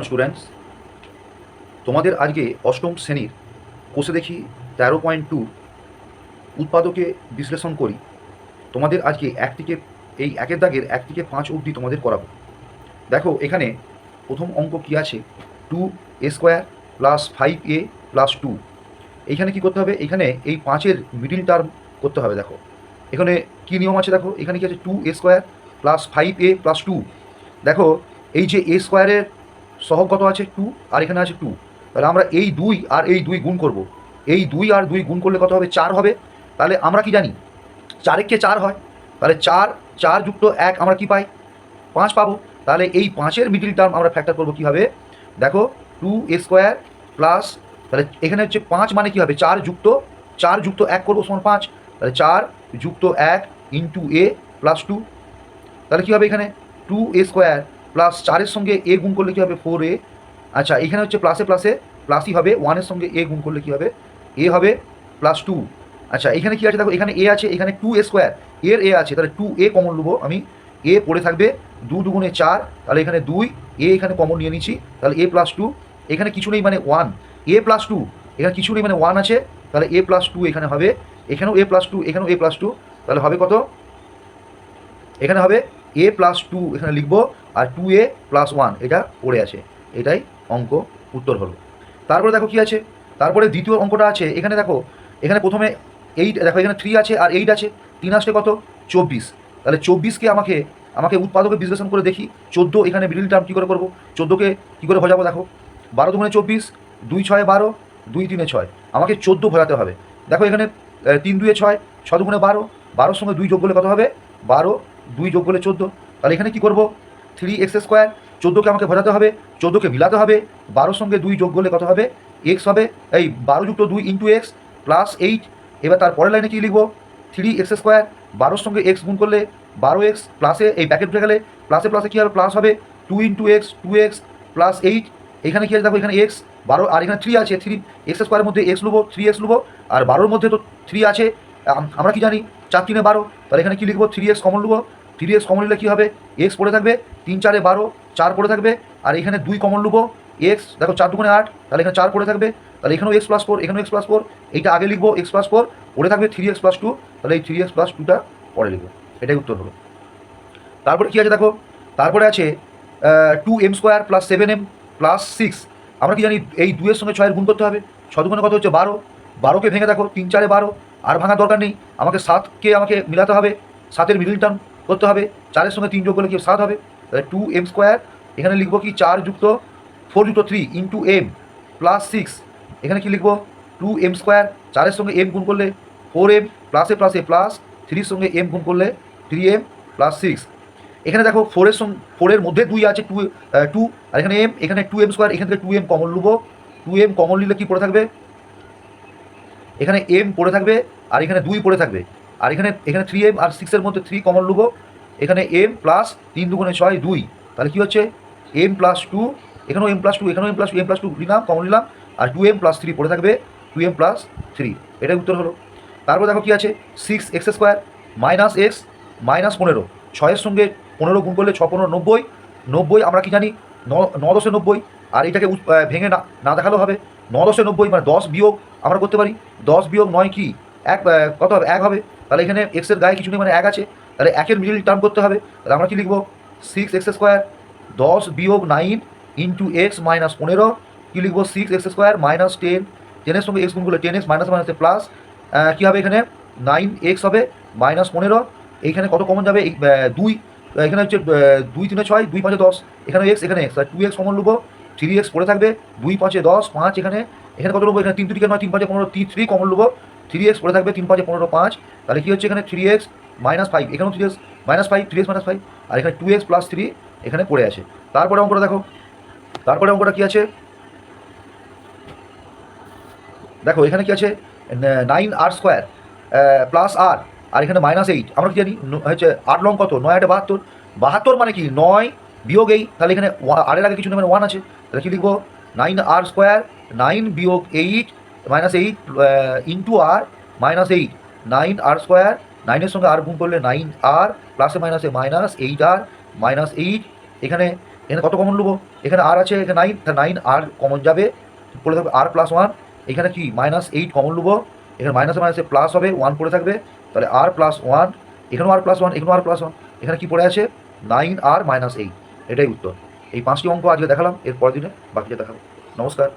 Students, তোমাদের আজকে অষ্টম শ্রেণীর কোষে দেখি 13.2 উৎপাদকে বিশ্লেষণ করি। তোমাদের আজকে এক থেকে এই একের দাগের 1 থেকে 5 অবধি তোমাদের করাবো। দেখো এখানে প্রথম অঙ্ক কি আছে, 2a² প্লাস 5a প্লাস 2। এইখানে কি করতে হবে, এখানে এই 5-এর মিডিল টার্ম করতে হবে। দেখো এখানে কি নিয়ম আছে, দেখো এখানে কি আছে, 2a² প্লাস 5a প্লাস 2। দেখো এই যে a স্কোয়ারের সহগ কত আছে 2, আর এখানে আছে 2, তাহলে আমরা এই 2 আর এই 2 গুণ করব। এই 2 আর 2 গুণ করলে কত হবে, 4 হবে। তাহলে আমরা কি জানি, 4 একে 4 হয়, তাহলে 4 যুক্ত 1 আমরা কি পাই, 5 পাবো। তাহলে এই 5-এর মিডিল টার্ম আমরা ফ্যাক্টর করবো কীভাবে, দেখো 2a² প্লাস, তাহলে এখানে হচ্ছে 5 মানে কী হবে, 4 যুক্ত 1 করবো সমান 5, তাহলে 4 যুক্ত 1 ইন্টু a প্লাস 2। তাহলে কী হবে, এখানে 2a² প্লাস 4-এর সঙ্গে a গুণ করলে কী হবে, 4a। আচ্ছা এখানে হচ্ছে প্লাসে প্লাসে প্লাসই হবে, 1-এর সঙ্গে a গুণ করলে কী হবে, a হবে প্লাস 2। আচ্ছা এখানে কী আছে, দেখো এখানে a আছে, এখানে 2a² এর a আছে, তাহলে 2a কমন নেবো আমি, a পড়ে থাকবে, 2 দুগুণে 4, তাহলে এখানে 2, a এখানে কমন নিয়ে নিচ্ছি, তাহলে a প্লাস 2, এখানে কিছু নেই মানে 1, a প্লাস 2, এখানে কিছু নেই মানে 1 আছে, তাহলে a প্লাস 2 এখানে হবে, এখানেও a প্লাস 2, এখানেও a প্লাস 2, তাহলে হবে কত, এখানে হবে a প্লাস 2 এখানে লিখবো, আর 2a প্লাস 1 এটা পড়ে আছে। এটাই অঙ্ক উত্তর হলো। তারপরে দেখো কি আছে, তারপরে দ্বিতীয় অঙ্কটা আছে, এখানে দেখো এখানে প্রথমে 8, দেখো এখানে 3 আছে আর 8 আছে, 3 আসলে কত 24, তাহলে 24কে আমাকে উৎপাদকে বিশ্লেষণ করে দেখি। 14 এখানে মিডিল টার্ম কী করে করবো, 14কে কী করে ভজাবো, দেখো 12 দুগুণে 24, 2 6 12, 2 3 6, আমাকে 14 ভজাতে হবে। দেখো এখানে 3 2 6, 6 দুগুণে 12, 12-র সঙ্গে 2 যোগ করলে কত হবে, 12, 2 যোগ করলে 14, তাহলে এখানে কী করবো, 3x², 14কে আমাকে ভজাতে হবে, 14কে মিলাতে হবে, 12-র সঙ্গে 2 যোগ করলে কত হবে, x হবে, এই 12 যুক্ত 2 ইন্টু এক্স প্লাস 8। এবার তার পরের লাইনে কী লিখবো, 3x², 12-র সঙ্গে x গুণ করলে 12x, প্লাসে এই ব্র্যাকেট উঠে গেলে প্লাসে প্লাসে কী হবে, প্লাস হবে, 2 ইন্টু এক্স 2x প্লাস 8। এখানে কী আছে, দেখো এখানে x 12 আর এখানে 3 আছে, 3x² মধ্যে x নেবো, 3x নেবো, আর 12-র মধ্যে তো 3 আছে, আমরা কি জানি 4 3 12, তাহলে এখানে কী লিখবো, 3x কমন নেবো, 3x কমন নিলে কী হবে, x পড়ে থাকবে, 3 4 12, 4 পড়ে থাকবে, আর এখানে 2 কমন নেবো, x দেখো 4 দুগুণে 8, তাহলে এখানে 4 পড়ে থাকবে, তাহলে এখানেও x প্লাস 4, এখানেও x প্লাস 4, এইটা আগে লিখবো x প্লাস 4, পড়ে থাকবে 3x প্লাস 2, তাহলে এই 3x প্লাস 2টা পরে লিখবো। এটাই উত্তর হলো। তারপরে কী আছে দেখো, তারপরে আছে 2m² প্লাস 7m প্লাস 6। আমরা কি জানি এই 2-এর সঙ্গে 6-এর গুণ করতে হবে, 6 দুগুণে কত হচ্ছে 12, 12কে ভেঙে দেখো 3 4 12, আর ভাঙার দরকার নেই, আমাকে 7কে আমাকে মিলাতে হবে, 7-এর মিডিল টার্ম করতে হবে, 4-এর সঙ্গে 3 যোগ করলে কি 7 হবে, তাহলে 2m², এখানে লিখবো কি 4 যুক্ত 4 যুক্ত 3 ইন্টু m প্লাস 6, এখানে কি লিখবো 2m², 4-এর সঙ্গে m গুণ করলে 4m, প্লাসে প্লাসে প্লাস, 3-র সঙ্গে m গুণ করলে 3m প্লাস 6। এখানে দেখো 4-এর মধ্যে 2 আছে, 2 আর এখানে m, এখানে 2m², এখান থেকে 2m কমন নেবো, 2m কমন নিলে কী পড়ে থাকবে, এখানে m পড়ে থাকবে, আর এখানে 2 পড়ে থাকবে, আর এখানে 3m আর 6-এর মধ্যে 3 কমন নেবো, এখানে m প্লাস 3 দুগুণে 6 2, তাহলে কী হচ্ছে m প্লাস 2, এখানেও m প্লাস 2, এখানেও m প্লাস 2 নিলাম, কমন নিলাম, আর 2m প্লাস 3 পড়ে থাকবে, 2m প্লাস 3, এটাই উত্তর হলো। তারপর দেখো কী আছে, 6x² মাইনাস x মাইনাস 15, 6-এর সঙ্গে 15 গুণ করলে 6 15 90, 90 আমরা কি জানি 9 10 90, আর এটাকে ভেঙে না দেখালেও হবে, 9 10 90 মানে 10 বিয়োগ আমরা করতে পারি, 10 বিয়োগ 9 কি 1, কত হবে 1 হবে, তাহলে এখানে এক্সের গায়ে কিছু নেই মানে 1 আছে, তাহলে 1-এর মিডিল টার্ম করতে হবে, তাহলে আমরা কী লিখবো 6x² 10 বিয়োগ 9 ইন্টু এক্স মাইনাস 15, কী লিখবো 6x² মাইনাস 10, 10-এর সঙ্গে x গুণ করলে 10x মাইনাস মাইনাসে প্লাস, কী হবে এখানে 9x হবে মাইনাস 15, এইখানে কত কমন যাবে, 2, এখানে হচ্ছে 2 3 6, 2 5 10, এখানে x, এখানে x, আর 2x কমন নেবো, 3x পড়ে থাকবে, 2 5 10 5, এখানে কত নেবো, এখানে 3 2 9 3 5 15, 3 কমন নেবো, 3x পড়ে থাকবে, 3 5 15 5, তাহলে কী হচ্ছে এখানে 3x মাইনাস 5, এখানেও 3x মাইনাস 5, 3x মাইনাস 5, আর এখানে 2x প্লাস 3 এখানে পড়ে আছে। তারপরে অঙ্কটা দেখো, তারপরে অঙ্কটা কী আছে, দেখো এখানে কি আছে 9r² প্লাস আর এখানে মাইনাস 8, আমরা কি জানি হচ্ছে 8 লং কত 9 8 72, 72 মানে কি 9 বিয়োগ 8, তাহলে এখানে আর-এর আগে কিছু নেই মানে 1 আছে, তাহলে কি লিখবো 9r², 9 বিয়োগ 8 মাইনাস 8 ইন্টু আর মাইনাস 8, 9r², 9-এর সঙ্গে আর গুণ করলে 9r, প্লাসে মাইনাসে মাইনাস 8r মাইনাস 8, এখানে এখানে কত কমন নেবো? এখানে আর আছে, এখানে 9, তা 9 আর কমন যাবে, পড়ে থাকবে r+1। এখানে কি -8 কমন নেবো, এখানে মাইনাসে মাইনাসে প্লাস হবে, 1 পড়ে থাকবে, তাহলে r+1, এখানেও r+1, এখানেও r+1, এখানে কি পড়ে আছে 9 আর -8। এটাই উত্তর। এই 5টি অঙ্ক আজকে দেখালাম, এর পরের দিনে বাকিটা দেখাবো। নমস্কার।